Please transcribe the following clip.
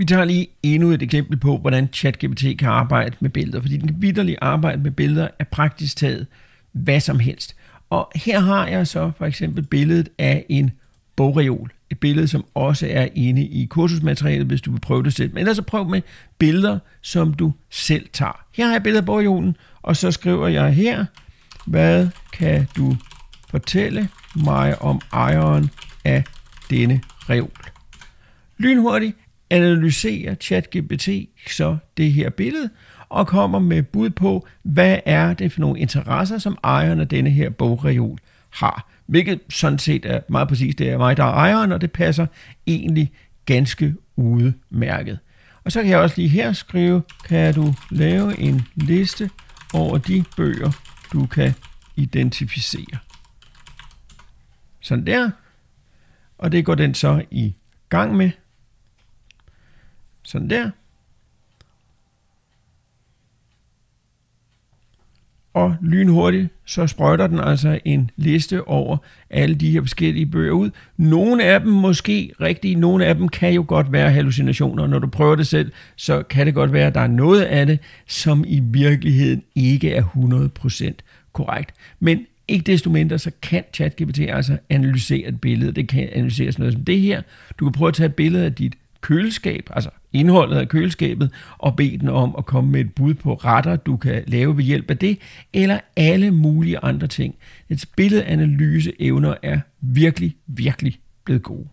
vi tager lige endnu et eksempel på, hvordan ChatGPT kan arbejde med billeder, fordi den kan vitterligt arbejde med billeder af praktisk taget hvad som helst. Og her har jeg så for eksempel billedet af en bogreol. Et billede, som også er inde i kursusmaterialet, hvis du vil prøve det selv. Men ellers så prøv med billeder, som du selv tager. Her har jeg billedet af bogreolen, og så skriver jeg her, hvad kan du fortælle mig om ejeren af denne reol? Lynhurtigt analyserer ChatGPT så det her billede, og kommer med bud på, hvad er det for nogle interesser, som ejeren af denne her bogreol har. Hvilket sådan set er meget præcis, det er mig, der er ejeren, og det passer egentlig ganske udmærket. Og så kan jeg også lige her skrive, kan du lave en liste over de bøger, du kan identificere. Sådan der. Og det går den så i gang med. Sådan der. Og lynhurtigt, så sprøjter den altså en liste over alle de her forskellige bøger ud. Nogle af dem måske rigtige, nogle af dem kan jo godt være hallucinationer. Når du prøver det selv, så kan det godt være, at der er noget af det, som i virkeligheden ikke er 100% korrekt. Men ikke desto mindre, så kan ChatGPT altså analysere et billede. Det kan analysere sådan noget som det her. Du kan prøve at tage et billede af dit køleskab, altså indholdet af køleskabet, og bede den om at komme med et bud på retter, du kan lave ved hjælp af det, eller alle mulige andre ting. Et billedanalyseevner er virkelig, virkelig blevet gode.